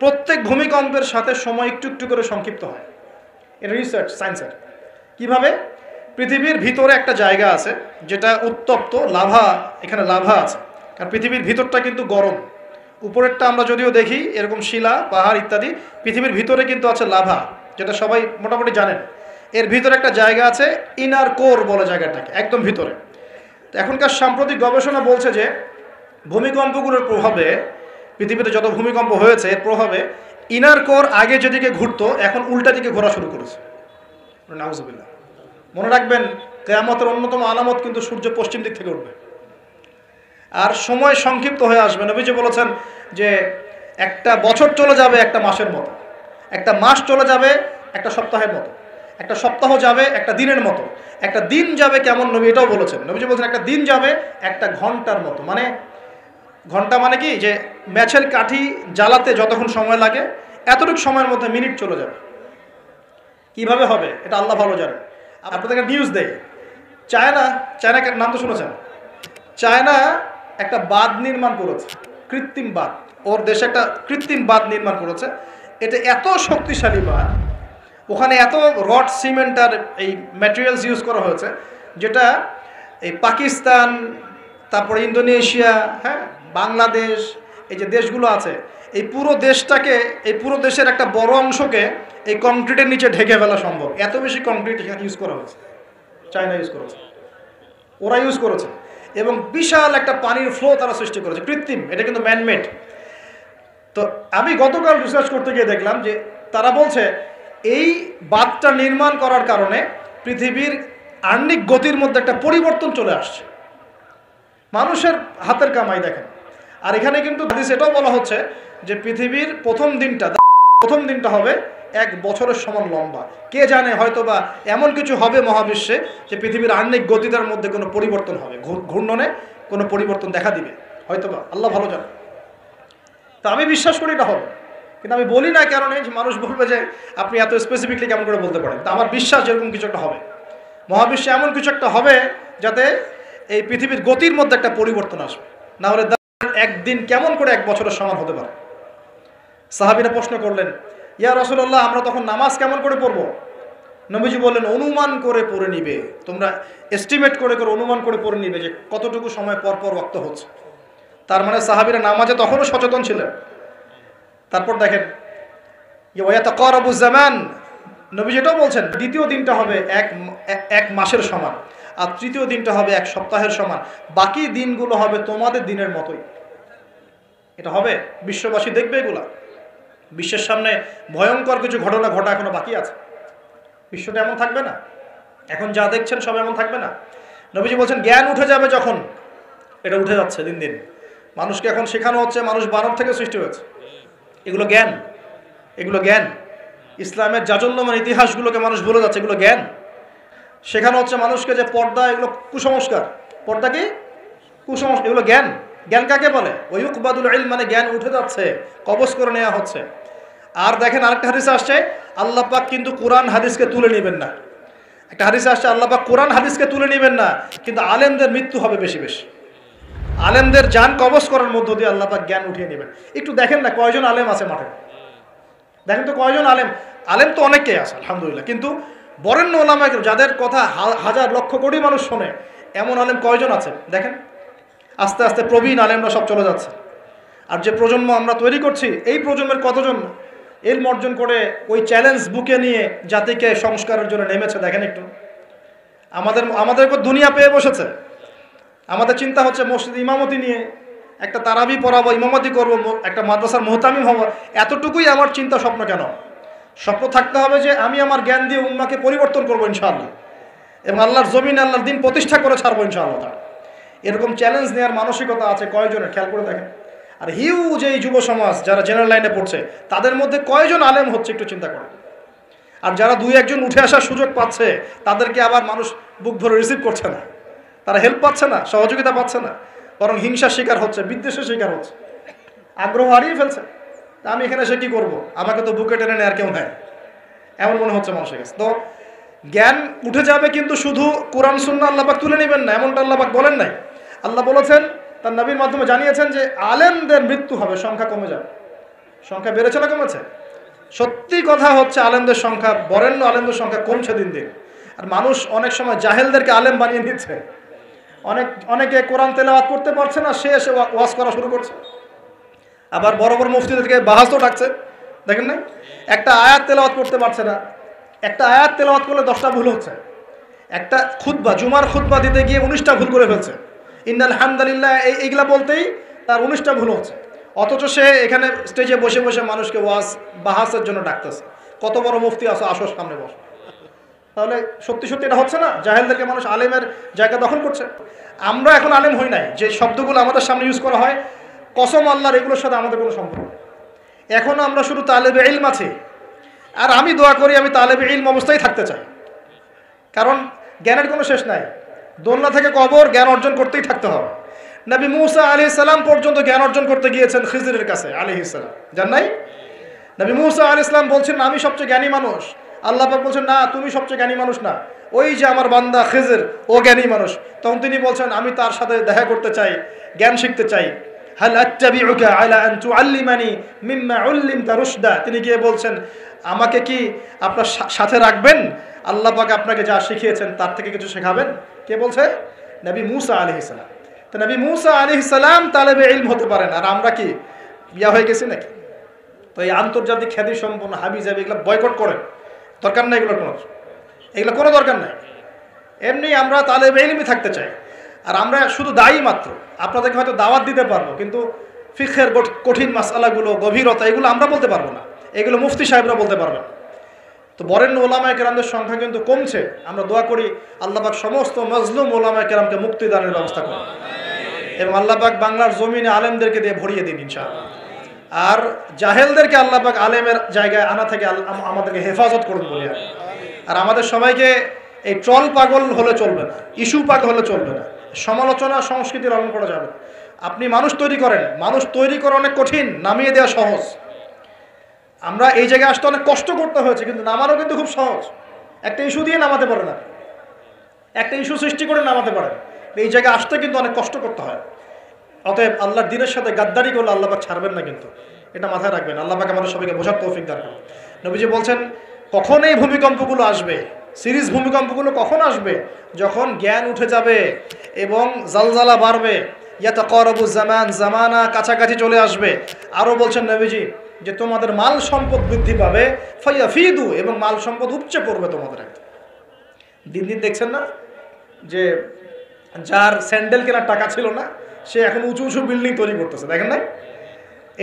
প্রত্যেক ভূমিকম্পের সাথে সময় একটু একটু করে সংক্ষিপ্ত হয়। এটা রিসার্চ সায়েন্সের। কীভাবে? পৃথিবীর ভিতরে একটা জায়গা আছে যেটা উত্তপ্ত, লাভা, এখানে লাভা আছে, কারণ পৃথিবীর ভিতরটা কিন্তু গরম। উপরেরটা আমরা যদিও দেখি এরকম শিলা, পাহাড় ইত্যাদি, পৃথিবীর ভিতরে কিন্তু আছে লাভা, যেটা সবাই মোটামুটি জানেন। এর ভিতরে একটা জায়গা আছে, ইনার কোর বলে জায়গাটাকে, একদম ভিতরে। তো এখনকার সাম্প্রতিক গবেষণা বলছে যে ভূমিকম্পগুলোর প্রভাবে, পৃথিবীতে যত ভূমিকম্প হয়েছে এর প্রভাবে ইনার কোর আগে যেদিকে ঘুরতো এখন উল্টা দিকে ঘোরা শুরু করেছে। নাউজুবিল্লাহ। মনে রাখবেন, কিয়ামতের অন্যতম আলামত কিন্তু সূর্য পশ্চিম দিক থেকে উঠবে আর সময় সংক্ষিপ্ত হয়ে আসবে। নবীজি বলেছেন যে একটা বছর চলে যাবে একটা মাসের মতো, একটা মাস চলে যাবে একটা সপ্তাহের মতো, একটা সপ্তাহ যাবে একটা দিনের মতো, একটা দিন যাবে কেমন, নবী এটাও বলেছেন। নবীজি বলছেন একটা দিন যাবে একটা ঘন্টার মতো। মানে ঘন্টা মানে কি, যে ম্যাচের কাঠি জ্বালাতে যতক্ষণ সময় লাগে এতটুকু সময়ের মধ্যে মিনিট চলে যাবে। কিভাবে হবে এটা আল্লাহ ভালো জানেন। আপনাদেরকে নিউজ দেয়, চায়নাকে নাম তো শুনেছেন। চায়না একটা বাঁধ নির্মাণ করেছে, কৃত্রিম বাঁধ। ওর দেশে একটা কৃত্রিম বাঁধ নির্মাণ করেছে। এটা এত শক্তিশালী বাঁধ, ওখানে এত রড, সিমেন্ট আর এই ম্যাটেরিয়ালস ইউজ করা হয়েছে, যেটা এই পাকিস্তান, তারপরে ইন্দোনেশিয়া, হ্যাঁ, বাংলাদেশ, এই যে দেশগুলো আছে, এই পুরো দেশটাকে, এই পুরো দেশের একটা বড় অংশকে এই কংক্রিটের নিচে ঢেকে ফেলা সম্ভব। এত বেশি কংক্রিট এখানে ইউজ করা হয়েছে, চায়না ইউজ করেছে, ওরা ইউজ করেছে। এবং বিশাল একটা পানির ফ্লো তারা সৃষ্টি করেছে, কৃত্রিম, এটা কিন্তু ম্যানমেড। তো আমি গতকাল রিসার্চ করতে গিয়ে দেখলাম যে তারা বলছে এই বাঁধটা নির্মাণ করার কারণে পৃথিবীর আহ্নিক গতির মধ্যে একটা পরিবর্তন চলে আসছে। মানুষের হাতের কামাই দেখেন। আর এখানে কিন্তু হাদিসে এটাও বলা হচ্ছে যে পৃথিবীর প্রথম দিনটা হবে এক বছরের সমান লম্বা। কে জানে, হয়তো বা এমন কিছু হবে মহাবিশ্বে যে পৃথিবীর আহ্নিক গতিটার মধ্যে কোনো পরিবর্তন হবে, ঘূর্ণনে কোনো পরিবর্তন দেখা দিবে, হয়তো বা, আল্লাহ ভালো জানে। তা আমি বিশ্বাস করি এটা হবে, কিন্তু আমি বলি না কারণে যে মানুষ বলবে যে আপনি এত স্পেসিফিকলি কেমন করে বলতে পারেন। তা আমার বিশ্বাস যেরকম কিছু একটা হবে, মহাবিশ্বে এমন কিছু একটা হবে যাতে এই পৃথিবীর গতির মধ্যে একটা পরিবর্তন আসবে। না হলে একদিন কেমন করে এক বছরের সমান হতে পারে? সাহাবীরা প্রশ্ন করলেন, ইয়া রাসূলুল্লাহ, আমরা তখন নামাজ কেমন করে পড়বো? নবীজি বললেন, অনুমান করে পড়ে নিবে, তোমরা এস্টিমেট করে অনুমান করে পড়ে নিবে যে কতটুকু সময় পর পর ওয়াক্ত হচ্ছে। তার মানে সাহাবীরা নামাজে তখনও সচেতন ছিলেন। তারপর দেখেন, ওয়াতাকারাবু জামান, নবীজি এটাও বলছেন দ্বিতীয় দিনটা হবে এক মাসের সমান, আর তৃতীয় দিনটা হবে এক সপ্তাহের সমান, বাকি দিনগুলো হবে তোমাদের দিনের মতোই। এটা হবে, বিশ্ববাসী দেখবে এগুলা। বিশ্বের সামনে ভয়ঙ্কর কিছু ঘটনা ঘটা এখনো বাকি আছে। বিশ্বটা এমন থাকবে না, এখন যা দেখছেন সব এমন থাকবে না। নবীজি বলছেন জ্ঞান উঠে যাবে যখন, এটা উঠে যাচ্ছে দিন দিন। মানুষকে এখন শেখানো হচ্ছে মানুষ বানর থেকে সৃষ্টি হয়েছে। এগুলো জ্ঞান। ইসলামের জাজল্যমান ইতিহাসগুলোকে মানুষ ভুলে যাচ্ছে, এগুলো জ্ঞান। শেখানো হচ্ছে মানুষকে যে পর্দা এগুলো কুসংস্কার, পর্দা কি কুসংস্কার, এগুলো জ্ঞান। জ্ঞান কাকে বলে? ওয়ুকবাদুল ইলম, মানে জ্ঞান উঠে যাচ্ছে, কবজ করে নেওয়া হচ্ছে। আর দেখেন আরেকটা হাদিসে আসছে, আল্লাহ পাক কিন্তু কোরআন হাদিসকে তুলে নেবেন না। একটা হাদিসে আসছে আল্লাহ পাক কোরআন হাদিসকে তুলে নেবেন না, কিন্তু আলেমদের মৃত্যু হবে বেশি বেশি। আলেমদের জান কবজ করার মধ্য দিয়ে আল্লাহ পাক জ্ঞান উঠিয়ে নেবেন। একটু দেখেন না কয়জন আলেম আছে মাঠে, দেখেন তো কয়জন আলেম তো অনেকেই আছে আলহামদুলিল্লাহ, কিন্তু বরেণ্য ওলামা যাদের কথা হাজার লক্ষ কোটি মানুষ শোনে, এমন আলেম কয়জন আছে দেখেন। আস্তে আস্তে প্রবীণ আলেমরা সব চলে যাচ্ছে। আর যে প্রজন্ম আমরা তৈরি করছি, এই প্রজন্মের কতজন এলম অর্জন করে ওই চ্যালেঞ্জ বুকে নিয়ে জাতিকে সংস্কারের জন্য নেমেছে দেখেন একটু। আমাদের দুনিয়া পেয়ে বসেছে। আমাদের চিন্তা হচ্ছে মসজিদ ইমামতি নিয়ে একটা তারাবি পড়াবো, ইমামতি করবো, একটা মাদ্রাসার মুহতামিম হবো, এতটুকুই আমার চিন্তা স্বপ্ন। কেন? স্বপ্ন থাকতে হবে যে আমি আমার জ্ঞান দিয়ে উম্মাকে পরিবর্তন করবো ইনশাআল্লাহ, এবং আল্লাহর জমিনে আল্লাহর দিন প্রতিষ্ঠা করে ছাড়বো ইনশাআল্লাহ। এরকম চ্যালেঞ্জ নেওয়ার মানসিকতা আছে কয়জনের, খেয়াল করে দেখেন। আর হিউজ এই যুব সমাজ যারা জেনারেল লাইনে পড়ছে, তাদের মধ্যে কয়জন আলেম হচ্ছে একটু চিন্তা করেন। আর যারা দুই একজন উঠে আসার সুযোগ পাচ্ছে, তাদেরকে আবার মানুষ বুক ভরে রিসিভ করছে না, তারা হেল্প পাচ্ছে না, সহযোগিতা পাচ্ছে না, বরং হিংসার শিকার হচ্ছে, বিদ্বেষের শিকার হচ্ছে, আগ্রহ হারিয়ে ফেলছে। তা আমি এখানে এসে কী করবো, আমাকে তো বুকে টেনে নেয় আর কেউ নেয়, এমন মনে হচ্ছে মানুষের কাছে। তো জ্ঞান উঠে যাবে, কিন্তু শুধু কোরআন সুন্নাহ আল্লাহ পাক তুলে নেবেন না, এমনটা আল্লাহ পাক বলেন নাই। আল্লাহ বলেছেন, তার নবীর মাধ্যমে জানিয়েছেন যে আলেমদের মৃত্যু হবে, সংখ্যা কমে যাবে, সংখ্যা বেড়েছে না কমেছে? সত্যি কথা হচ্ছে আলেমদের সংখ্যা, বরেণ্য আলেমদের সংখ্যা কমছে দিন দিন। আর মানুষ অনেক সময় জাহেলদেরকে আলেম বানিয়ে নিচ্ছে। অনেকে কোরআন তেলাওয়াত করতে পারছে না, সে এসে ওয়াজ করা শুরু করছে। আবার বড় বড় মুফতিদেরকে বাহাসও ডাকছে, দেখেন না? একটা আয়াত তেলাওয়াত করতে পারছে না, একটা আয়াত তেলাওয়াত করলে 10টা ভুল হচ্ছে। একটা খুতবা, জুমার খুতবা দিতে গিয়ে 19টা ভুল করে ফেলছে। ইন্নাল হামদুলিল্লাহ এইগুলা বলতেই তার 19টা ভুল হচ্ছে। অথচ সে এখানে স্টেজে বসে বসে মানুষকে ওয়াজ বাহাসের জন্য ডাকতেছে। কত বড় মুফতি আসো, আসো সামনে বসো। তাহলে সত্যি সত্যি এটা হচ্ছে না? জাহেলদেরকে মানুষ আলেমের জায়গা দখল করছে। আমরা এখন আলেম হই নাই, যে শব্দগুলো আমাদের সামনে ইউজ করা হয়, কসম আল্লাহর, এগুলোর সাথে আমাদের কোনো সম্পর্ক নেই। এখন আমরা শুধু তালেবে ইলম আছি। আর আমি দোয়া করি আমি তালেবে ইলম অবস্থায় থাকতে চাই, কারণ জ্ঞানের কোনো শেষ নাই। দোলনা থেকে কবর, জ্ঞান অর্জন করতেই থাকতে হবে। নবী মুসা আলাইহিস সালাম পর্যন্ত জ্ঞান অর্জন করতে গিয়েছেন খিজরের কাছে আলাইহিস সালাম, জান নাই? নবী মুসা আলাইহিস সালাম বলছেন আমি সবচেয়ে জ্ঞানী মানুষ, আল্লাহ পাক বলছেন না, তুমি সবচেয়ে জ্ঞানী মানুষ না, ওই যে আমার বান্দা খিজর, ও জ্ঞানী মানুষ। তখন তিনি বলছেন আমি তার সাথে দেখা করতে চাই, জ্ঞান শিখতে চাই। হাল আত্তাবিউকা আলা আন তুআল্লিমানি মিম্মা উল্লিমতা রুশদা। তিনি গিয়ে বলছেন আমাকে কি আপনার সাথে রাখবেন? আল্লাহ পাক আপনাকে যা শিখিয়েছেন তার থেকে কিছু শেখাবেন। কে বলছে? নবী মুসা আলাইহিস সালাম। তো নবী মুসা আলাইহিস সালাম তালেবে ইলম হতে পারেন, আর আমরা কি ইয়া হয়ে গেছি নাকি? তো এই আন্তর্জাতিক খ্যাতি সম্পন্ন হাবি জাবি এগুলো বয়কট করেন, দরকার নাই এগুলো কোনো দরকার নাই। এমনি আমরা তালেবে ইলমই থাকতে চাই। আর আমরা শুধু দায়ী মাত্র, আপনাদেরকে হয়তো দাওয়াত দিতে পারবো, কিন্তু ফিকহের কঠিন মাসআলাগুলো, গভীরতা, এগুলো আমরা বলতে পারবো না, এগুলো মুফতি সাহেবরা বলতে পারবেন। তো বরেণ্য ওলামায়ে কেরামদের সংখ্যা কিন্তু কমছে। আমরা দোয়া করি আল্লাহ পাক সমস্ত মাজলুম ওলামায়ে কেরামকে মুক্তিদানের ব্যবস্থা করেন, এবং আল্লাহ পাক বাংলার জমিনে আলেমদেরকে দিয়ে ভরিয়ে দিন ইনশাআল্লাহ। আর জাহেলদেরকে আল্লাহ পাক আলেমের জায়গায় আনা থেকে আমাদেরকে হেফাজত করুন বলি। আর আমাদের সবাইকে এই ট্রল পাগল হলে চলবে না, ইস্যু পাগল হলে চলবে না, সমালোচনা সংস্কৃতি লালন করা যাবে। আপনি মানুষ তৈরি করেন, মানুষ তৈরি করা অনেক কঠিন, নামিয়ে দেওয়া সহজ। আমরা এই জায়গায় আসতে অনেক কষ্ট করতে হয়েছে, কিন্তু নামানো কিন্তু খুব সহজ। একটা ইস্যু দিয়ে নামাতে পারে না, একটা ইস্যু সৃষ্টি করে নামাতে পারে। এই জায়গায় আসতে কিন্তু অনেক কষ্ট করতে হয়। অতএব আল্লাহর দ্বীনের সাথে গাদ্দারি করলে আল্লাহ পাক ছাড়বেন না, কিন্তু এটা মাথায় রাখবেন। আল্লাহ পাক আমাদের সবাইকে বোঝার তৌফিক দান করুন। নবীজি বলছেন কখন এই ভূমিকম্পগুলো আসবে, সিরিজ ভূমিকম্পগুলো কখন আসবে? যখন জ্ঞান উঠে যাবে এবং জালজালা বাড়বে। ইয়াতাকারাবু জামান, জামানা কাছাকাছি চলে আসবে। আরও বলছেন নবীজি যে তোমাদের মাল সম্পদ বৃদ্ধি পাবে, ফায়াফিদু, এবং মাল সম্পদ উপচে পড়বে তোমাদের। দিন দিন দেখছেন না যে যার স্যান্ডেল কেনার টাকা ছিল না, সে এখন উঁচু উঁচু বিল্ডিং তৈরি করতেছে, দেখেন না?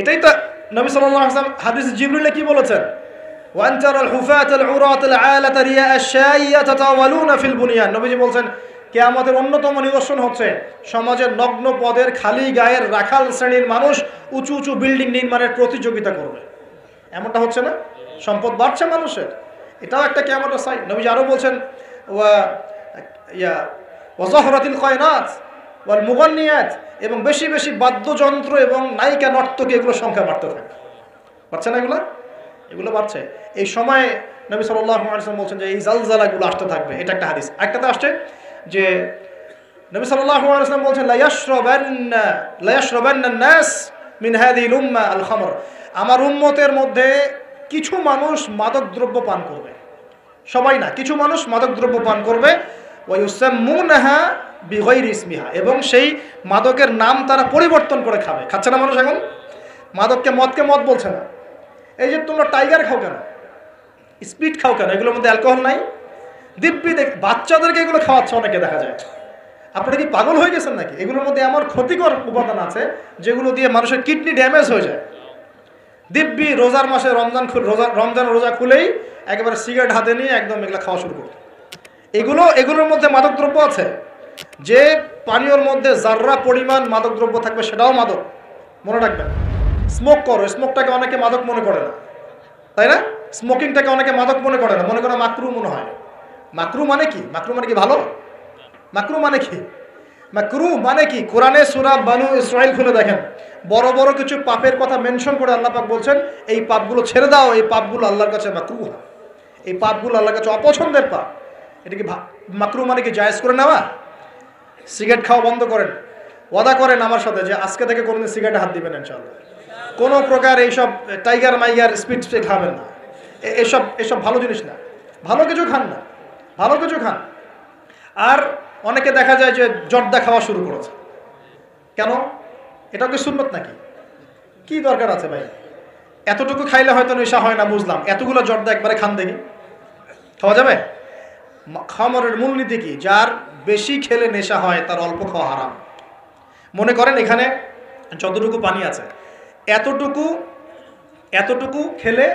এটাই তো নবী সাল্লাল্লাহু আলাইহি ওয়াসাল্লাম হাদিস জিবরিলে কি বলেছেন? ওয়ান তারাল হুফাতাল উরাতাল আলাতা রিয়া আশ-শাইয়া তাতাওয়ালুনা ফিল বুনিয়ান। নবীজি বলছেন কিয়ামতের অন্যতম নিদর্শন হচ্ছে সমাজের নগ্ন পদের খালি গায়ের রাখাল শ্রেণীর মানুষ উঁচু উঁচু বিল্ডিং নির্মাণের প্রতিযোগিতা করবে। এমনটা হচ্ছে না? সম্পদ বাড়ছে মানুষের, এটাও একটা কিয়ামতের সাইন। নবীজি আরও বলছেন ওয়াজাহরাতিল কায়নাত ওয়াল মুগান্নিয়াত, এবং বেশি বেশি বাদ্যযন্ত্র এবং নায়িকা নর্তকী এগুলোর সংখ্যা বাড়তে থাকে। বাড়ছে না এগুলো বাড়ছে। এই সময় নবী সাল্লাল্লাহু আলাইহি ওয়াসাল্লাম বলছেন যে এই জালজালাগুলো আসতে থাকবে। এটা একটা হাদিস। একটাতে আসছে যে নবী সাল্লাল্লাহু আলাইহি ওয়াসাল্লাম বলছেন লা ইয়াশরাবান্না নাস মিন হাযিহিল উম্মাহ আল খামর। আমার উম্মতের মধ্যে কিছু মানুষ মাদকদ্রব্য পান করবে, সবাই না, কিছু মানুষ মাদকদ্রব্য পান করবে। ওয়া ইউসাম্মুনাহা বিগাইরি ইসমিহা, এবং সেই মাদকের নাম তারা পরিবর্তন করে খাবে। খাচ্ছে না মানুষ এখন? মাদককে মদ বলছে না। এই যে তোমরা টাইগার খাও কেন, স্পিড খাও কেন, এগুলোর মধ্যে অ্যালকোহল নাই? দিব্যি বাচ্চাদেরকে এগুলো খাওয়াচ্ছে অনেকে, দেখা যায়। আপনারা কি পাগল হয়ে গেছেন নাকি? এগুলোর মধ্যে এমন ক্ষতিকর উপাদান আছে যেগুলো দিয়ে মানুষের কিডনি ড্যামেজ হয়ে যায়। দিব্যি রোজার মাসে রমজান রোজা খুলেই একেবারে সিগারেট হাতে নিয়ে একদম এগুলো খাওয়া শুরু করত। এগুলোর মধ্যে মাদকদ্রব্য আছে। যে পানীয়র মধ্যে যার্রা পরিমাণ মাদকদ্রব্য থাকবে সেটাও মাদক, মনে রাখবেন। স্মোক করো, স্মোকটাকে অনেকে মাদক মনে করে না, তাই না? স্মোকিংটাকে অনেকে মাদক মনে করে না, মনে করে মাকরু মনে হয়। মাকরু মানে কি? মাকরু মানে কি ভালো? মাকরু মানে কি? মাকরু মানে কি? কোরআনে সূরা বানু ইসরাইল খুলে দেখেন, বড় বড় কিছু পাপের কথা মেনশন করে আল্লাহ পাক বলছেন এই পাপগুলো ছেড়ে দাও, এই পাপগুলো আল্লাহর কাছে মাকরু, এই পাপগুলো আল্লাহর কাছে অপছন্দের পাপ। এটা কি মাকরু মানে কি জায়েজ করে নেওয়া? সিগারেট খাওয়া বন্ধ করেন, ওয়াদা করেন আমার সাথে যে আজকে থেকে কোনোদিন সিগারেটে হাত দিবেন ইনশাআল্লাহ। কোনো প্রকার এইসব টাইগার মাইগার স্পিড খাবেন না, এসব এসব ভালো জিনিস না, ভালো কিছু খান না, ভালো কিছু খান। আর অনেকে দেখা যায় যে জর্দা খাওয়া শুরু করেছে, কেন? এটাও কি সুন্নত নাকি? কি দরকার আছে ভাই? এতটুকু খাইলে হয়তো নেশা হয় না বুঝলাম, এতগুলো জর্দা একবারে খান দেখি, খাওয়া যাবে? খামরের মূলনীতি কি? যার বেশি খেলে নেশা হয় তার অল্প খাওয়া হারাম। মনে করেন এখানে যতটুকু পানি আছে, এতটুকু এতটুকু খেলে,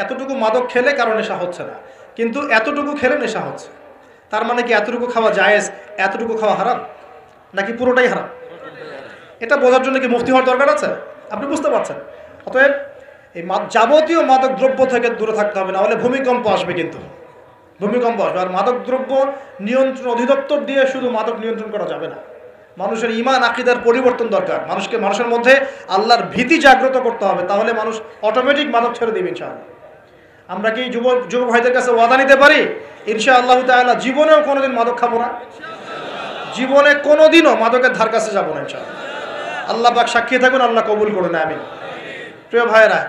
এতটুকু মাদক খেলে কারো নেশা হচ্ছে না, কিন্তু এতটুকু খেলে নেশা হচ্ছে। তার মানে কি এতটুকু খাওয়া জায়েজ, এতটুকু খাওয়া হারাম, নাকি পুরোটাই হারাম? এটা বোঝার জন্য কি মুফতি হওয়ার দরকার আছে? আপনি বুঝতে পারছেন? অতএব এই যাবতীয় মাদক দ্রব্য থেকে দূরে থাকতে হবে, না হলে ভূমিকম্প আসবে। কিন্তু ভূমিকম্প আসবে। আর মাদক দ্রব্য নিয়ন্ত্রণ অধিদপ্তর দিয়ে শুধু মাদক নিয়ন্ত্রণ করা যাবে না, মানুষের ঈমান আকীদার পরিবর্তন দরকার। মানুষের মধ্যে আল্লাহর ভীতি জাগ্রত করতে হবে, তাহলে মানুষ অটোমেটিক মাদক ছেড়ে দেবে ইনশাআল্লাহ। আমরা কি যুবক ভাইদের কাছে ওয়াদা নিতে পারি ইনশাআল্লাহু তাআলা জীবনেও কোনোদিন মাদক খাবো না, জীবনে কোনোদিনও মাদকের ধার কাছে যাবো না ইনশাআল্লাহ। আল্লাহ পাক সাক্ষী থাকুন, আল্লাহ কবুল করুন, আমিন। প্রিয় ভাইয়েরা,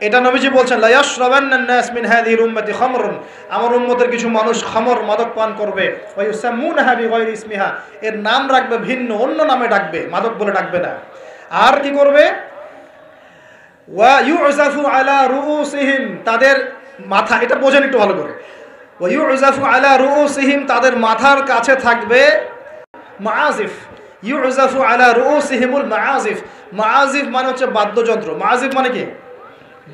এটা নবীজি বলছেন লা ইয়াশরাবান্নান নাস মিন হাযিহিল উম্মতি খামরুন, আমার উম্মতের কিছু মানুষ খামর মাদক পান করবে, ওয়া ইউসাম্মুনাহা বিগায়রি ইসমিহা, এর নাম রাখবে ভিন্ন, অন্য নামে ডাকবে, মাদক বলে ডাকবে না। আর কি করবে? ওয়া ইউযাফু আলা রুউসিহিম, তাদের মাথা, এটা বোঝেন একটু ভালো করে, ওয়া ইউযাফু আলা রুউসিহিম, তাদের মাথার কাছে থাকবে মাআজিফ। ইউযাফু আলা রুউসিহিমুল মাআজিফ, মাআজিফ মানে হচ্ছে বাদ্যযন্ত্র। মাআজিফ মানে কি?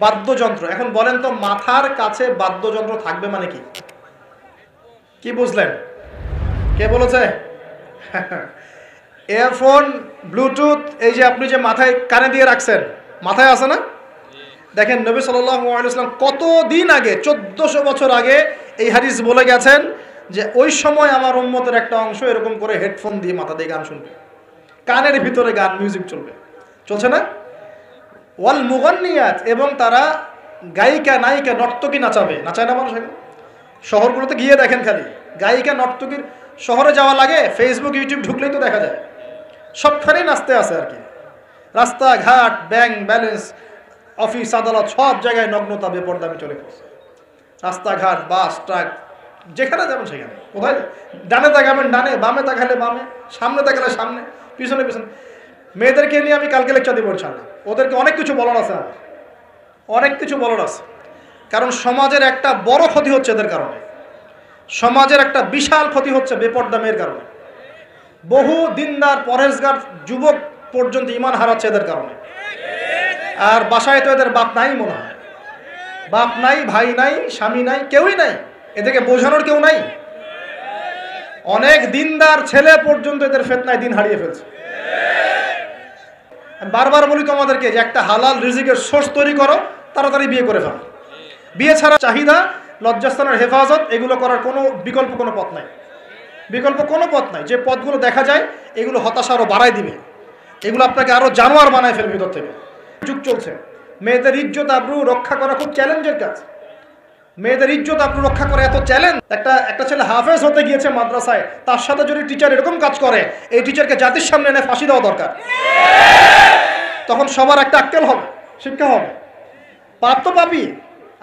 বাদ্যযন্ত্র। এখন বলেন তো, মাথার কাছে বাদ্যযন্ত্র থাকবে মানে কি? কি বুঝলেন? কে বলেছে? ইয়ারফোন, ব্লুটুথ, এই যে আপনি যে মাথায় কানে দিয়ে রাখছেন, মাথায় আছে না? দেখেন নবী সাল্লাল্লাহু আলাইহি ওয়াসাল্লাম কতদিন আগে, 1400 বছর আগে এই হাদিস বলে গেছেন যে ওই সময় আমার উম্মতের একটা অংশ এরকম করে হেডফোন দিয়ে মাথা দিয়ে গান শুনবে, কানের ভিতরে গান, মিউজিক চলবে, চলছে না? ওয়াল মুগান্নিয়াত, এবং তারা গায়িকা নায়িকা নর্তকী নাচাবে। নাচায় না মানুষ এখন? শহরগুলোতে গিয়ে দেখেন, খালি গায়িকা নর্তকীর, শহরে যাওয়া লাগে, ফেসবুক ইউটিউব ঢুকলেই তো দেখা যায়, সবখানেই নাচতে আছে আর কি। রাস্তাঘাট, ব্যাংক ব্যালেন্স, অফিস আদালত, সব জায়গায় নগ্নতা বেপরদামি চলে পড়ছে। রাস্তাঘাট, বাস, ট্রাক, যেখানে যাবেন সেখানে। কোথায়? ডানে তাকাবেন ডানে, বামে তাকালে বামে, সামনে তাকালে সামনে, পিছনে পিছনে। মেয়েদেরকে নিয়ে আমি কালকে লেকচার দিব ইনশাআল্লাহ। ওদেরকে অনেক কিছু বলার আছে, আমার অনেক কিছু বলার আছে। কারণ সমাজের একটা বড় ক্ষতি হচ্ছে এদের কারণে, সমাজের একটা বিশাল ক্ষতি হচ্ছে বেপরদা মেয়ের কারণে। বহু দিনদার পরহেজগার যুবক পর্যন্ত ঈমান হারাচ্ছে এদের কারণে। আর বাসায় তো এদের বাপ নাই মনে হয়, বাপ নাই, ভাই নাই, স্বামী নাই, কেউই নাই, এদেরকে বোঝানোর কেউ নাই। অনেক দিনদার ছেলে পর্যন্ত এদের ফিতনায় দিন হারিয়ে ফেলছে। বারবার বলি তোমাদেরকে যে একটা হালাল রিজিকের সোর্স তৈরি করো, তাড়াতাড়ি বিয়ে করে ফেলো। বিয়ে ছাড়া চাহিদা, লজ্জাস্থানের হেফাজত, এগুলো করার কোনো বিকল্প কোনো পথ নাই, বিকল্প কোনো পথ নাই। যে পথগুলো দেখা যায় এগুলো হতাশা আরও বাড়ায় দিবে, এগুলো আপনাকে আরও জানোয়ার বানায় ফেলবে ভিতর থেকে। যুগ চলছে, মেয়েদের ইজ্জত আবরু রক্ষা করা খুব চ্যালেঞ্জের কাজ। মেয়েদের ইজ্জত আবরু রক্ষা করা এত চ্যালেঞ্জ। একটা ছেলে হাফেজ হতে গিয়েছে মাদ্রাসায়, তার সাথে যদি টিচার এরকম কাজ করে, এই টিচারকে জাতির সামনে এনে ফাঁসি দেওয়া দরকার। তখন সবার একটা আক্কেল হবে, শিক্ষা হবে। পাপ তো পাপই,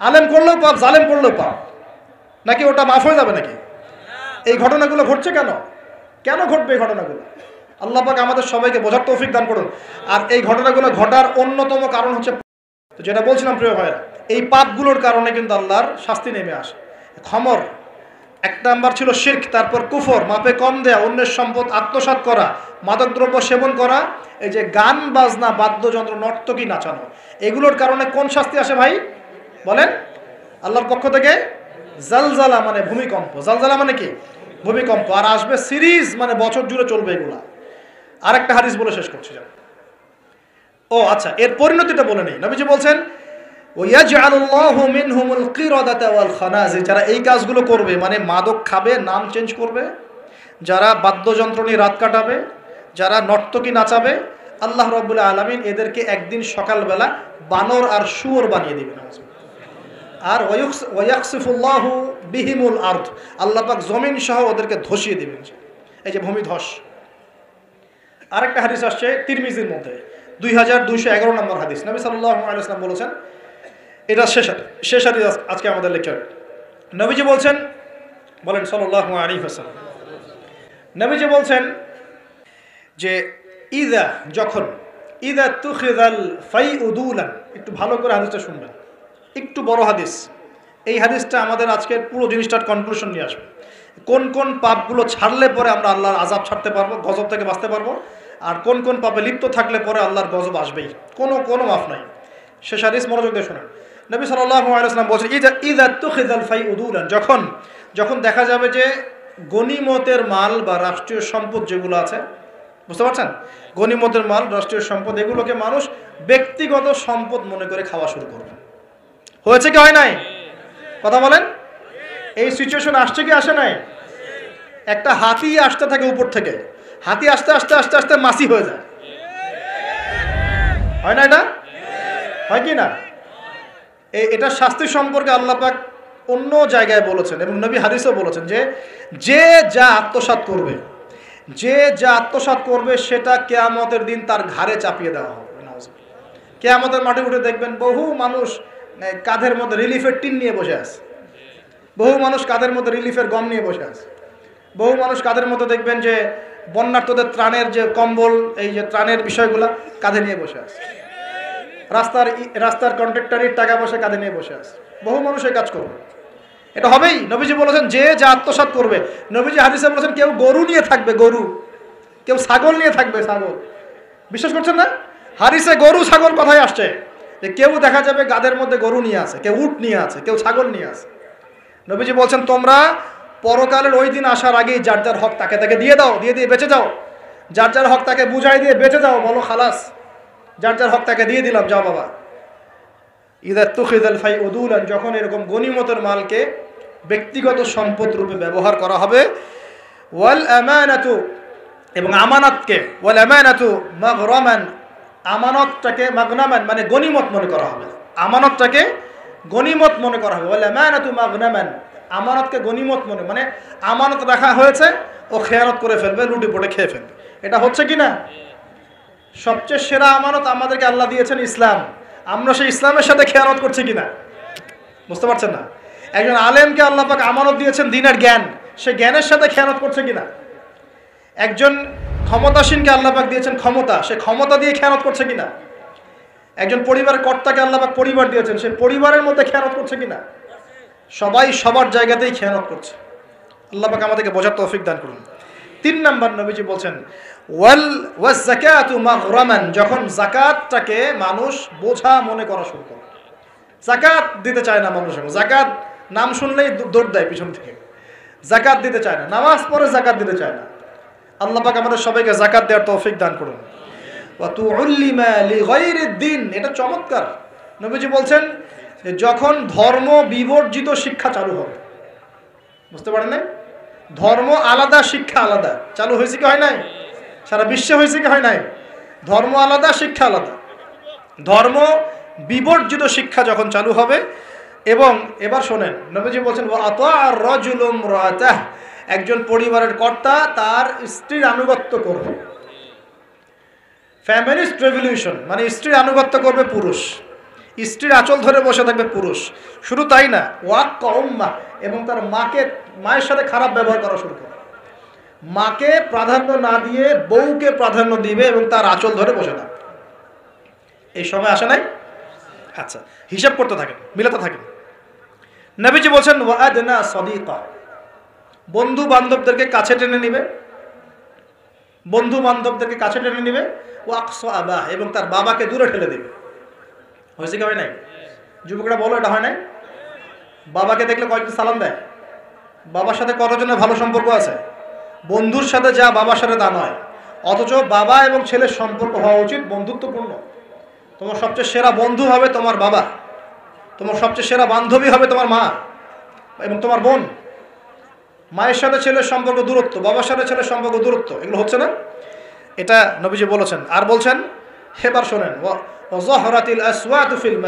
আলেম করলেও পাপ, জালেম করলেও পাপ, নাকি ওটা মাফ হয়ে যাবে নাকি? এই ঘটনাগুলো ঘটছে কেন? কেন ঘটবে এই ঘটনাগুলো? আল্লাহ পাক আমাদের সবাইকে বোঝার তৌফিক দান করুন। আর এই ঘটনাগুলো ঘটার অন্যতম কারণ হচ্ছে, যেটা বলছিলাম প্রিয় ভাইরা, এই পাপগুলোর কারণে কিন্তু আল্লাহর শাস্তি নেমে আসে। খমর এক নাম্বার ছিল শিরক, তারপর কুফর, মাপে কম দেয়া, অন্যের সম্পদ আত্মসাৎ করা, মাদকদ্রব্য সেবন করা, এই যে গান বাজনা, বাদ্যযন্ত্র, নর্তকী নাচানো, এগুলোর কারণে কোন শাস্তি আসে ভাই বলেন? আল্লাহর পক্ষ থেকে জালজালা মানে ভূমিকম্প। জালজালা মানে কি? ভূমিকম্প। আর আসবে সিরিজ, মানে বছর জুড়ে চলবে এগুলা। আরেকটা হাদিস বলে শেষ করছি। ও আচ্ছা, এর পরিণতিটা বলে নেই। নবীজি বলছেন ওয়াজআলুল্লাহু মিনহুমুল কিরাদাতা ওয়াল খানাজির, যারা এই কাজগুলো করবে, মানে মাদক খাবে, নাম চেঞ্জ করবে, যারা বাদ্যযন্ত্র নিয়ে রাত কাটাবে, যারা নর্তকী নাচাবে, আল্লাহ রাব্বুল আলামিন এদেরকে একদিন সকালবেলা বানর আর শুয়োর বানিয়ে দিবেন। আর ওয়ায়াকসিফুল্লাহু বিহিমুল আরদ, আল্লাহ পাক জমিন সহ ওদেরকে ধসিয়ে দিবেন। এই যে ভূমিধস। আরেকটা হাদিস আসছে তিরমিজির মধ্যে, 2211 নম্বর হাদিস। নবী সাল্লাল্লাহু আলাইহি ওয়াসাল্লাম বলেছেন, এটা শেষ হাদিস আজকে আমাদের লেকচার। নবীজি বলছেন, বলেন সাল্লাল্লাহু আলাইহি ওয়াসাল্লাম, নবীজি বলছেন যে ইদা তুখিযাল ফাইউদুলান, একটু ভালো করে হাদিসটা শুনবেন, একটু বড় হাদিস। এই হাদিসটা আমাদের আজকের পুরো জিনিসটার কনক্লুশন নিয়ে আসবে। কোন কোন পাপগুলো ছাড়লে পরে আমরা আল্লাহর আযাব ছাড়তে পারবো, গজব থেকে বাঁচতে পারবো, আর কোন কোন পাপে লিপ্ত থাকলে পরে আল্লাহর গজব আসবেই, কোনো মাফ নাই। শেষ হাদিস মনোযোগ দিয়ে শোনেন। নবী সাল্লাল্লাহু আলাইহি ওয়াসাল্লাম বলছেন, ইদা তুখিযাল ফাইউদুলান, যখন দেখা যাবে যে গনিমতের মাল বা রাষ্ট্রীয় সম্পদ যেগুলো আছে, বুঝতে পারছেন, গনিমতের মাল, রাষ্ট্রীয় সম্পদ, এগুলোকে মানুষ ব্যক্তিগত সম্পদ মনে করে খাওয়া শুরু করবে। হয়েছে কি হয় নাই? কথা বলেন। এই সিচুয়েশন আসছে কি আসে নাই? একটা হাতি আসতে থাকে উপর থেকে, হাতি আস্তে আস্তে আস্তে আস্তে মাছি হয়ে যায়, হয় না? এটা হয় কি না? এটা শাস্তি সম্পর্কে আল্লাহ পাক অন্য জায়গায় বলেছেন এবং নবী হাদিসেও বলেছেন যে যা আত্মসাৎ করবে সেটা কিয়ামতের দিন তার ঘাড়ে চাপিয়ে দেওয়া হবে। কিয়ামতের মাঠে উঠে দেখবেন বহু মানুষ কাঁধের মধ্যে রিলিফের টিন নিয়ে বসে আছে, বহু মানুষ কাঁধের মধ্যে রিলিফের গম নিয়ে বসে আছে, বহু মানুষ কাঁধের মধ্যে দেখবেন যে বন্যার্তদের ত্রাণের যে কম্বল, এই যে ত্রাণের বিষয়গুলো কাঁধে নিয়ে বসে আছে, রাস্তার কন্ট্রাক্টরের টাকা পয়সা কাঁধে নিয়ে বসে আছে। বহু মানুষ এই কাজ করবে, এটা হবেই। নবীজি বলেছেন যে যা আত্মসাৎ করবে। নবীজি হাদিসে বলেছেন কেউ গরু নিয়ে থাকবে, গরু, কেউ ছাগল নিয়ে থাকবে, ছাগল। বিশ্বাস করছেন না? হাদিসে গরু ছাগল কথাই আসছে, যে কেউ দেখা যাবে গাদের মধ্যে গরু নিয়ে আছে, কেউ উট নিয়ে আছে, কেউ ছাগল নিয়ে আছে। নবীজি বলছেন তোমরা পরকালের ওই দিন আসার আগেই যার যার হক তাকে দিয়ে দাও, দিয়ে বেঁচে যাও। যার যার হক তাকে বুঝাই দিয়ে বেঁচে যাও, বলো খালাস, যার যার হক তাকে দিয়ে দিলাম, যাও বাবা। ইদা তুখিযাল ফাইউদুলান, যখন এরকম গনিমতের মালকে ব্যক্তিগত সম্পদ রূপে ব্যবহার করা হবে। ওয়াল আমানাতু, এবং আমানতকে, ওয়াল আমানাতু মাগরামান, আমানতটাকে মাগনামান মানে গনিমত মনে করা হবে, আমানতটাকে গনিমত মনে করা হবে। ওয়াল আমানাতু মাগনামান, আমানতকে গনিমত মানে আমানত রাখা হয়েছে, ও খেয়ানত করে ফেলবে, লুটি পড়ে খেয়ে ফেলবে। এটা হচ্ছে কি না? সবচেয়ে সেরা আমানত আমাদেরকে আল্লাহ দিয়েছেন ইসলাম, আমরা সেই ইসলামের সাথে খেয়ানত করছি কিনা বুঝতে পারছেন না? একজন আলেমকে আল্লাহ পাক আমানত দিয়েছেন দ্বীনের জ্ঞান, সে জ্ঞানের সাথে খেয়ানত করছে কিনা? একজন ক্ষমতাসীনকে আল্লাহ পাক দিয়েছেন ক্ষমতা, সে ক্ষমতা দিয়ে খেয়ানত করছে কিনা? একজন পরিবারের কর্তাকে আল্লাহ পাক পরিবার দিয়েছেন, সে পরিবারের মধ্যে খেয়ানত করছে কিনা? সবাই সবার জায়গাতেই খেয়ানত করছে। আল্লাহ পাক আমাদেরকে বোঝার তৌফিক দান করুন। 3 নম্বর নবীজি বলছেন ওয়াজ যাকাতু মাগরামান, যখন যাকাতটাকে মানুষ বোঝা মনে করা শুরু করে। যাকাত দিতে চায় না মানুষ, যাকাত নাম শুনলেই দৌড় দেয় পিছন থেকে, যাকাত দিতে চায় না, নামাজ পড়ে যাকাত দিতে চায় না। আল্লাহ পাক আমাদের সবাইকে যাকাত দেওয়ার তৌফিক দান করুন। ওয়া তুউল্লিমা লিগাইরিদ দ্বীন, এটা চমৎকার। নবীজি বলছেন যে যখন ধর্ম বিবর্জিত শিক্ষা চালু হবে, বুঝতে পারেন না? ধর্ম আলাদা, শিক্ষা আলাদা চালু হয়েছে কি হয় নাই? সারা বিশ্বে হয়েছে কি হয় নাই? ধর্ম আলাদা, শিক্ষা আলাদা। ধর্ম বিবর্জিত শিক্ষা যখন চালু হবে, এবং এবার শোনেন, নবীজি বলছেন ওয়া আতাআর রাজুলু ইমরাতাহ, একজন পরিবারের কর্তা তার স্ত্রীর আনুগত্য করবে। ফ্যামিলিস্ট রেভলিউশন মানে স্ত্রীর আনুগত্য করবে পুরুষ, স্ত্রীর আঁচল ধরে বসে থাকবে পুরুষ। শুধু তাই না, ওয়াক্কা উম্মাহ, এবং তার মায়ের সাথে খারাপ ব্যবহার করা শুরু করবে। মাকে প্রাধান্য না দিয়ে বউকে প্রাধান্য দিবে এবং তার আঁচল ধরে বসে থাকবে। এই সময় আসে নাই? আচ্ছা, হিসাব করতে থাকেন, মিলাতে থাকেন। নবীজি বলছেন ওয়া আদনা সাদিকা, বন্ধু বান্ধবদেরকে কাছে টেনে নিবে, বন্ধু বান্ধবদেরকে কাছে টেনে নিবে। ওয়া আকসা আবাহ, এবং তার বাবাকে দূরে ঠেলে দিবে। হয়েছে কি হয় নাই? যুবকরা বলো, এটা হয় নাই? বাবাকে দেখলে কয়েকদিন সালাম দেয়, বাবার সাথে কতজনের ভালো সম্পর্ক আছে? বন্ধুর সাথে যা বাবার সাথে তা নয়। অথচ বাবা এবং ছেলের সম্পর্ক হওয়া উচিত বন্ধুত্বপূর্ণ। তোমার সবচেয়ে সেরা বন্ধু হবে তোমার বাবা, তোমার সবচেয়ে সেরা বান্ধবী হবে তোমার মা এবং তোমার বোন। মায়ের সাথে ছেলের সম্পর্ক দূরত্ব, বাবার সাথে ছেলের সম্পর্ক দূরত্ব, এগুলো হচ্ছে না? এটা নবীজি বলেছেন। আর বলছেন, এবার শোনেন, ওয়াজহরাতিল আসওয়াতু ফিল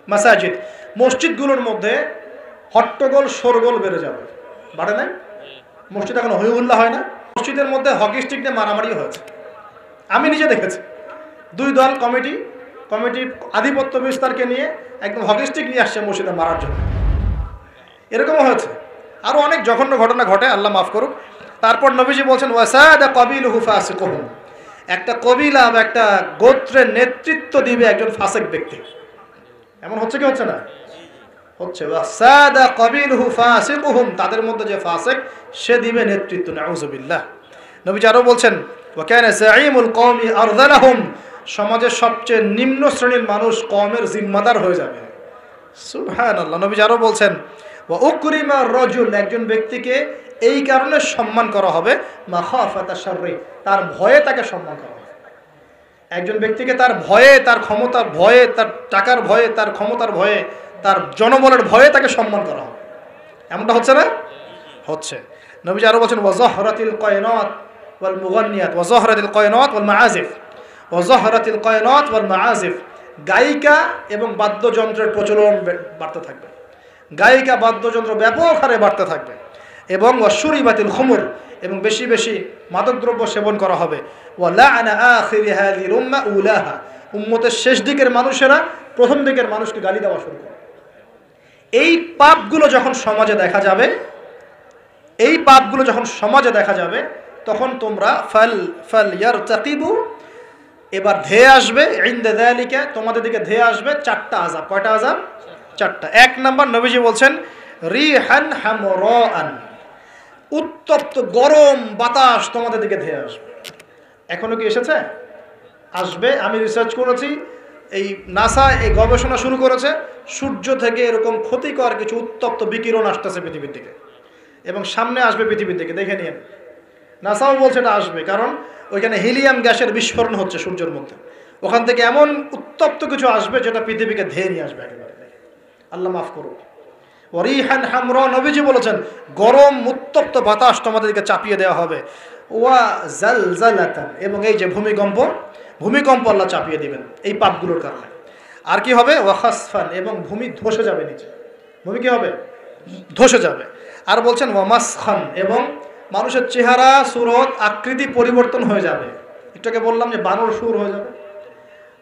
মাসাজিদ, মসজিদগুলোর মধ্যে হট্টগোল শোরগোল বেড়ে যাবে। বাড়ে নাই? মসজিদ এখন হইহুল্লা হয় না? মসজিদের মধ্যে হকি স্টিক নিয়ে মারামারি হয়েছে, আমি নিজে দেখেছি। দুই দল কমিটি আধিপত্য বিস্তারকে নিয়ে একদম হকিস্টিক নিয়ে আসছে মসজিদে মারার জন্য। এরকমও হয়েছে। আরও অনেক জঘন্য ঘটনা ঘটে, আল্লাহ মাফ করুক। তারপর নবীজি বলছেন ওয়াসাদা কবিলুহু ফাসিকুহুম, একটা কবিলা বা একটা গোত্রের নেতৃত্ব দিবে একজন ফাসিক ব্যক্তি। এমন হচ্ছে কি হচ্ছে না? হচ্ছে। ওয়াসাদা কবিলুহু ফাসিকুহুম, তাদের মধ্যে যে ফাসিক সে দিবে নেতৃত্ব। নাউযুবিল্লাহ। নবীজি আরও বলছেন ওয়া কানা যাঈমুল কওমি আরযালাহুম, সমাজের সবচেয়ে নিম্ন শ্রেণীর মানুষ কওমের জিম্মাদার হয়ে যাবে। সুবহানাল্লাহ। নবীজি আরও বলছেন ওয়া উকরিমা রাজুল, একজন ব্যক্তিকে এই কারণে সম্মান করা হবে মাখাফাতা শাররি, তার ভয়ে তাকে সম্মান করা হবে। একজন ব্যক্তিকে তার ভয়ে, তার ক্ষমতার ভয়ে, তার টাকার ভয়ে, তার ক্ষমতার ভয়ে, তার জনবলের ভয়ে তাকে সম্মান করা হবে। এমনটা হচ্ছে না? হচ্ছে। নবীজি আরও বলছেন ওয়াজহরাতিল কয়নাত ওয়াল মুগান্নিয়াত, ওয়াজহরাতিল কয়নাত ওয়াল মাআজিফ, ওয়াজহরাতিল কয়নাত ওয়াল মাআজিফ, গায়িকা এবং বাদ্যযন্ত্রের প্রচলন বাড়তে থাকবে। গায়িকা বাদ্যযন্ত্র ব্যাপক হারে বাড়তে থাকবে। এবং ওয়াশুরিবাতিল খুমুর, এবং বেশি বেশি মাদকদ্রব্য সেবন করা হবে। ওয়ালাআনা আখিরি হাযিহিল উম্মাহ উলাহা, উম্মতের শেষ দিকের মানুষেরা প্রথম দিকের মানুষকে গালি দেওয়া শুরু করে। এই পাপগুলো যখন সমাজে দেখা যাবে, তখন তোমরা ফাল ইয়ারতাকিবু, এবার ধেয়ে আসবে, ইনদা যালিকা, তোমাদের দিকে ধেয়ে আসবে চারটা আযাব। কয়টা আযাব? চারটা। এক নাম্বার, নবীজি বলছেন রিহান হামরাআন, উত্তপ্ত গরম বাতাস তোমাদের দিকে ধেয়ে আসবে। এখনো কি এসেছে? আসবে। আমি রিসার্চ করেছি, এই নাসা এই গবেষণা শুরু করেছে, সূর্য থেকে এরকম ক্ষতিকর কিছু উত্তপ্ত বিকিরণ আসতেছে পৃথিবীর দিকে, এবং সামনে আসবে পৃথিবীর দিকে, দেখে নিন। নাসাও বলছে এটা আসবে, কারণ ওইখানে হিলিয়াম গ্যাসের বিস্ফোরণ হচ্ছে সূর্যের মধ্যে। ওখান থেকে এমন উত্তপ্ত কিছু আসবে যেটা পৃথিবীকে ধেয়ে নিয়ে আসবে একেবারে। আল্লাহ মাফ করুক। ওয়ারিহান হামরা, নবীজি বলেছেন গরম উত্তপ্ত বাতাস তোমাদেরকে চাপিয়ে দেওয়া হবে। ওয়া জালজালাতান, এবং এই যে ভূমিকম্প আল্লাহ চাপিয়ে দিবেন এই পাপগুলোর কারণে। আর কি হবে? ওয়া খাসফান, এবং ভূমি ধসে যাবে নিচে। ভূমি কি হবে? ধসে যাবে। আর বলছেন ওয়া মাসখান, এবং মানুষের চেহারা, সুরত, আকৃতি পরিবর্তন হয়ে যাবে। এটাকে বললাম যে বানর সুর হয়ে যাবে।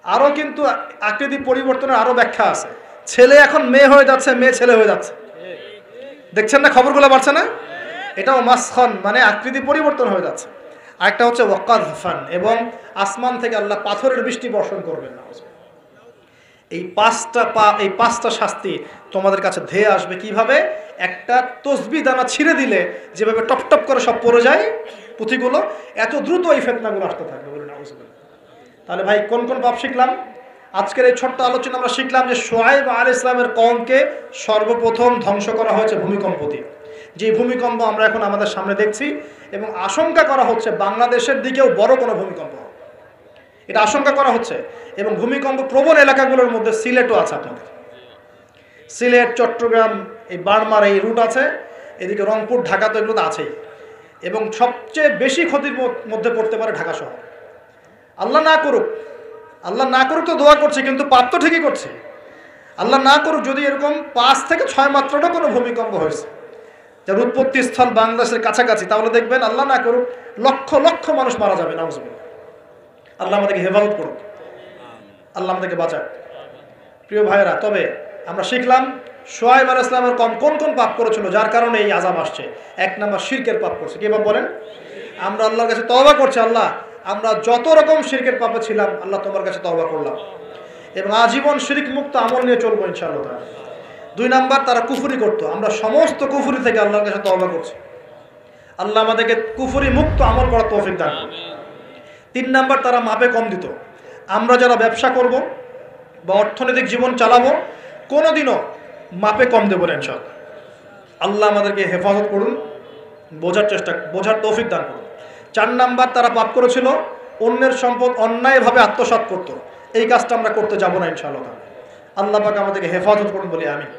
আরও কিন্তু আকৃতি পরিবর্তনের আরও ব্যাখ্যা আছে। ছেলে এখন মেয়ে হয়ে যাচ্ছে, মেয়ে ছেলে হয়ে যাচ্ছে। দেখছেন না খবরগুলো বাড়ছে না? এটাও মাসখান, মানে আকৃতি পরিবর্তন হয়ে যাচ্ছে। আরেকটা হচ্ছে ওয়াকাযফান, এবং আসমান থেকে আল্লাহ পাথরের বৃষ্টি বর্ষণ করবেন না। এই পাঁচটা শাস্তি তোমাদের কাছে ধেয়ে আসবে। কিভাবে? একটা তসবিহ দানা ছিঁড়ে দিলে যেভাবে টপ টপ করে সব পড়ে যায় পুঁথিগুলো, এত দ্রুত এই ফিতনাগুলো আসতে থাকবে। তাহলে ভাই কোন কোন পাপ শিখলাম? আজকের এই ছোট্ট আলোচনা আমরা শিখলাম যে শুআয়ব আলাইহিস সালামের কওমকে সর্বপ্রথম ধ্বংস করা হয়েছে ভূমিকম্প দিয়ে। যে ভূমিকম্প আমরা এখন আমাদের সামনে দেখছি, এবং আশঙ্কা করা হচ্ছে বাংলাদেশের দিকেও বড় কোনো ভূমিকম্প হবে, এটা আশঙ্কা করা হচ্ছে। এবং ভূমিকম্প প্রবণ এলাকাগুলোর মধ্যে সিলেটও আছে। আপনাদের সিলেট, চট্টগ্রাম, এই বার্মার এই রুট আছে, এদিকে রংপুর, ঢাকা তো এগুলো তো আছেই। এবং সবচেয়ে বেশি ক্ষতির মধ্যে পড়তে পারে ঢাকা শহর। আল্লাহ না করুক তো দোয়া করছে, কিন্তু পাপ তো ঠিকই করছে। আল্লাহ না করুক যদি এরকম 5 থেকে 6 মাত্রাটা কোনো ভূমিকম্প হয়েছে, যার উৎপত্তি স্থল বাংলাদেশের কাছাকাছি, তাহলে দেখবেন আল্লাহ না করুক লক্ষ লক্ষ মানুষ মারা যাবে। নাউজুবিল্লাহ। আল্লাহ আমাদেরকে হেফাজত করুক, আল্লাহ আমাদেরকে বাঁচাক। প্রিয় ভাইয়েরা, তবে আমরা শিখলাম শুআয়ব আলাইহিস সালামের কওম কোন কোন পাপ করেছিল যার কারণে এই আযাব আসছে। 1 নাম্বার, শিরকের পাপ করছে। কি পাপ বলেন? আমরা আল্লাহর কাছে তওবা করছি, আল্লাহ আমরা যত রকম শিরকের পাপে ছিলাম আল্লাহ তোমার কাছে তওবা করলাম, এবং আজীবন শিরক মুক্ত আমল নিয়ে চলবো ইনশাআল্লাহ। 2 নাম্বার, তারা কুফরি করতো, আমরা সমস্ত কুফরি থেকে আল্লাহর কাছে তওবা করছি, আল্লাহ আমাদেরকে কুফরি মুক্ত আমল করার তৌফিক দান করুন। 3 নাম্বার, তারা মাপে কম দিত। আমরা যারা ব্যবসা করব বা অর্থনৈতিক জীবন চালাবো, কোনোদিনও মাপে কম দেবো না ইনশাআল্লাহ। আল্লাহ আমাদেরকে হেফাজত করুন, বোঝার তৌফিক দান করুন। 4 নাম্বার, তারা পাপ করেছিল অন্যের সম্পদ অন্যায়ভাবে আত্মসাৎ করত। এই কাজটা আমরা করতে যাব না ইনশাআল্লাহ। আল্লাহ পাক আমাদেরকে হেফাজত করুন বলি আমিন।